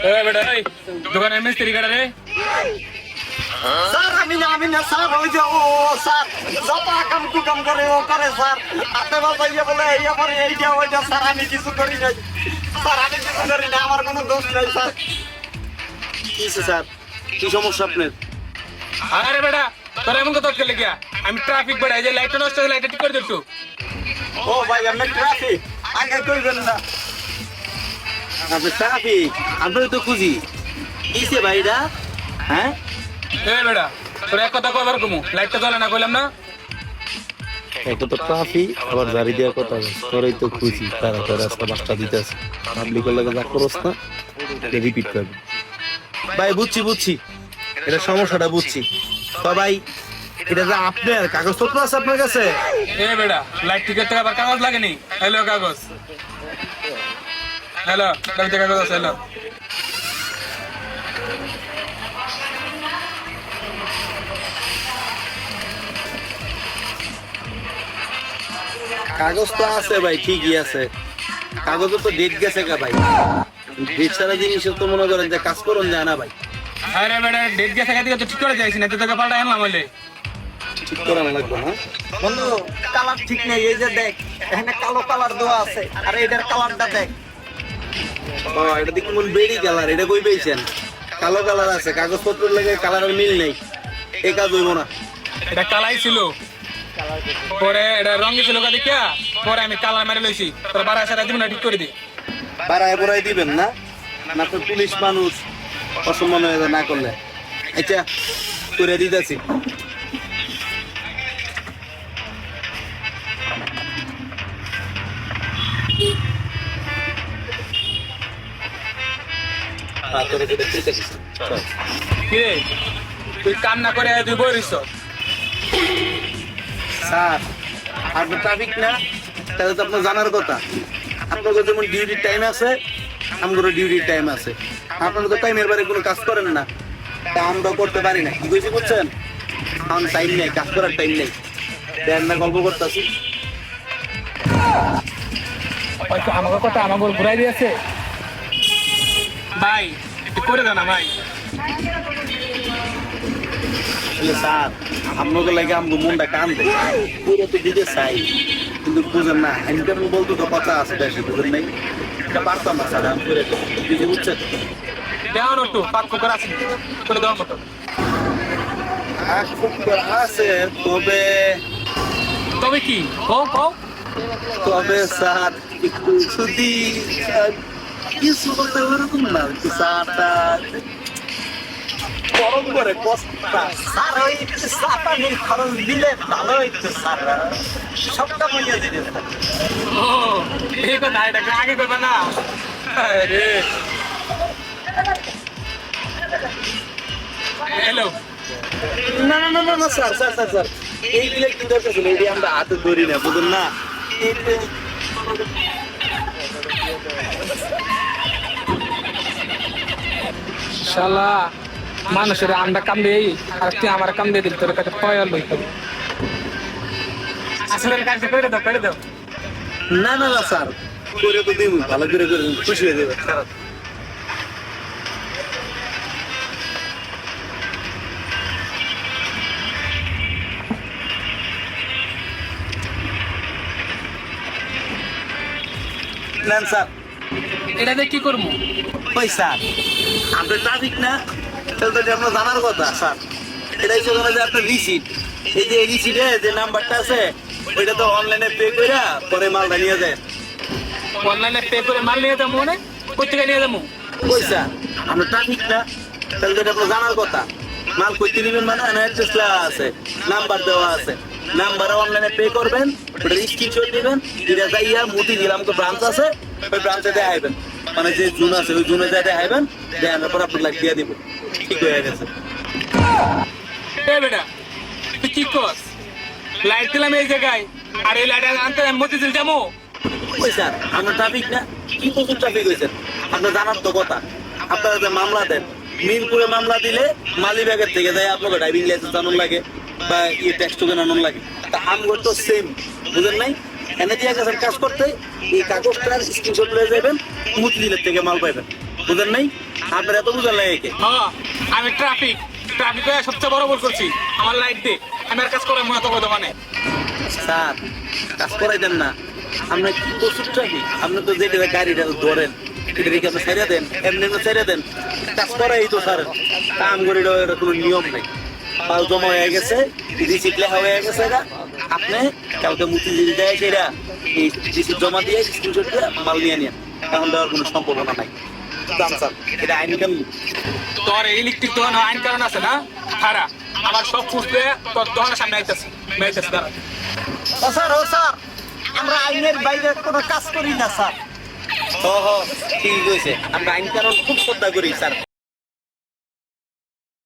ए बेटा ए দোকানের মিস্ত্রি কাটা রে স্যার আমি না স্যার ওই যে ও স্যার যত কাম করে ও করে স্যার হাতে বাজাইয়া বলে এই আমার এইটা ওইটা স্যার আমি কিছু করি নাই স্যার আমি কিছু করি না আমার কোনো দোষ নাই স্যার কিসে স্যার কি সমস্যা আপনার? আরে বেটা তোরা এমন কথা করলে কি আমি ট্রাফিক বেটা এই যে লাইটটা নষ্ট হয়ে লাইটটা ঠিক করে দিচ্ছু ও ভাই আমি ট্রাফিক আগে কইবেন না আপনি ট্রাফিক আপনার তো খুঁজি কিসে ভাইরা? হ্যাঁ এ বেটা তোরা এক কথা কবার কমু লাইটটা জ্বলে না কইলাম না এটা তো ট্রাফিক আবার জারি দেওয়ার কথা তোরই তো খুশি তারা তোর রাস্তা বাসটা দিতেছে পাবলিকের লাগে যা করস না রিপিট করবি। ভাই বুঝছি এটা সমস্যাটা বুঝছি সবাই। এটা যে আপনার কাগজপত্র আছে আপনার কাছে? এ বেটা লাইট ঠিক করতে আবার কাগজ লাগেনি হ্যালো কাগজ হ্যালো কবিতা কাগজ আছে হ্যালো কাগজ তো আছে ভাই, ঠিকই আছে। কাগজে তো ডেট গেছে গা ভাই। ডেট ছাড়া জিনিস তো মনে করেন যে কাজ করুন যায় না ভাই। আরে বেটা ডেট গেছে দিকে তো ঠিক করে যাইছি না তো তোকে পাল্টা আনলাম হলে ঠিক করানো লাগবে। হ্যাঁ বন্ধু কালার ঠিক নেই এই যে দেখ এখানে কালো কালার দেওয়া আছে আর এটার কালারটা দেখ ও এটা দেখি মন বেরি কালার, এটা কই পেয়েছেন? কালো কালার আছে, কাগজপত্রের লাগে কালারের মিল নেই, এই কাজ হইব না। এটা কালাই ছিল পরে এটা রঙে ছিল দেখিয়া পরে আমি কালার মেরে লইছি তোর বারা সারা জীবন ঠিক করে দি বাড়ায় বড়াই দিবেন না, না তো পুলিশ মানুষ অসম্মান হয়ে যায় না করলে। আচ্ছা করে দিতেছি। কিরে তুই কাম না করে তুই বইরিস স্যার আপনি ট্রাফিক না, তাহলে তো আপনার জানার কথা। আপনার যেমন ডিউটির টাইম আছে, আমাদের ডিউটির টাইম আছে। আপনারা তো টাইমের বাইরে কোনো কাজ করেন না, তা আমরা করতে পারি না। কি কইছি বুঝছেন? আমার টাইম নেই, কাজ করার টাইম নেই। দেন না গল্প করতেছি। আমাকে কথা আমাকে ঘুরাই দিয়েছে ভাই একটু করে দাও না ভাই স্যার আপনাকে লাগে আমাকে মনটা কান্দে, পুরো তো দিতে চাই কিন্তু বুঝেন না। আমি বলতো তো কথা আছে বেশি, বুঝেন নাই? এটা পারতাম না স্যার, আমি করে দিতে বুঝছেন। দেওয়া একটু পাক করে আসি করে দেওয়ার মতো আছে তবে তবে কি কও কও তবে স্যার একটু যদি কিছু বলতে ওরকম না, একটু চাটা গরম করে কষ্টটা। স্যার ওই সাতা মিল খরচ দিলে ভালো হইতো স্যার সবটা মইয়া দিলে ও এই কথা এটা আগে করবে না আরে হ্যালো না না না না না স্যার স্যার স্যার স্যার এই দিলে কিন্তু দরকার ছিল, এই আমরা হাতে ধরি না, বুঝুন না। শালা মানুষের আন্ডা কাম দেই আর তুই আমার কাম দিয়ে দিল তোর কাছে পয়ল লইত আসলে কাছে করে দাও না না না স্যার করে তো দিব, ভালো করে করে খুশি হয়ে যাবে। নেন স্যার। এটা দিয়ে কি করবো ওই স্যার আপনি ট্রাফিক না, তাহলে তো এটা আপনার জানার কথা স্যার। এটাই হচ্ছে যে আপনার রিসিট, এই যে রিসিটে যে নাম্বারটা আছে ওইটা তো অনলাইনে পে করে পরে মালটা নিয়ে যায়। অনলাইনে পে করে মাল নিয়ে যাবো মানে কই থেকে নিয়ে যাবো ওই স্যার আপনার ট্রাফিক না, তাহলে তো এটা আপনার জানার কথা। মাল কইতে নেবেন মানে অ্যাড্রেস আছে, নাম্বার দেওয়া আছে, নাম্বারে অনলাইনে পে করবেন, ওটা স্ক্রিনশট দিবেন, এটা যাইয়া মুদি দিলাম তো ব্রাঞ্চ আছে, ওই ব্রাঞ্চে দেখাইবেন, মানে যে জুন আছে ওই জুনে যা দেখাইবেন, দেখানোর পর আপনার লাইক দিয়ে দিব। ঠিক হয়ে গেছে। এ বেটা তুই কি করস লাইট দিলাম এই জায়গায় আর এই লাইট আনতে মতিঝিল যাবো ওই স্যার আপনার ট্রাফিক না, কি প্রচুর ট্রাফিক হয়েছে আপনার জানার তো কথা। আপনারা যে মামলা দেন, মিরপুরে মামলা দিলে মালিবাগের থেকে যায় আপনাকে ড্রাইভিং লাইসেন্স আনুন লাগে বা ট্যাক্স টোকেন আনুন লাগে। তা আমগো তো সেম, বুঝেন নাই? এনে দিয়ে গেছেন কাজ করতে, এই কাগজটার স্ক্রিনশট লয়ে যাবেন, মুতিঝিলের থেকে মাল পাইবেন। বুঝেন নাই? আপনারা তো বুঝেন নাই একে। হ্যাঁ আমি ট্রাফিকে সবচেয়ে বড় ভুল করছি আমার লাইট দে আমি আর কাজ করার মতো কথা মানে স্যার কাজ করাই দেন না, আপনার কি প্রচুর ট্রাফিক, আপনি তো যেটা গাড়িটা ধরেন এটা রেখে আপনি ছেড়ে দেন, এমনি ছেড়ে দেন, কাজ করাই তো স্যার, কাম করে এটা কোনো নিয়ম নেই। মাল জমা হয়ে গেছে, রিসিপ্ট লেখা হয়ে গেছে, আপনি কালকে মুক্তি দিতে দেয় সেটা এই রিসিপ্ট জমা দিয়ে স্ক্রিনশট দিয়ে মাল নিয়ে নিন, এখন দেওয়ার কোনো সম্ভাবনা নাই। জান স্যার এটা আইন কেমন? তোর ইলেকট্রিক দোকান আইন কারণ আছে না খারা আমার সব ফুসবে তোর দোকানের সামনে আইতেছে দাঁড়া ও স্যার আমরা আইনের বাইরে কোনো কাজ করি না স্যার। ঠিক হয়েছে, আমরা আইন কারণ খুব শ্রদ্ধা করি স্যার,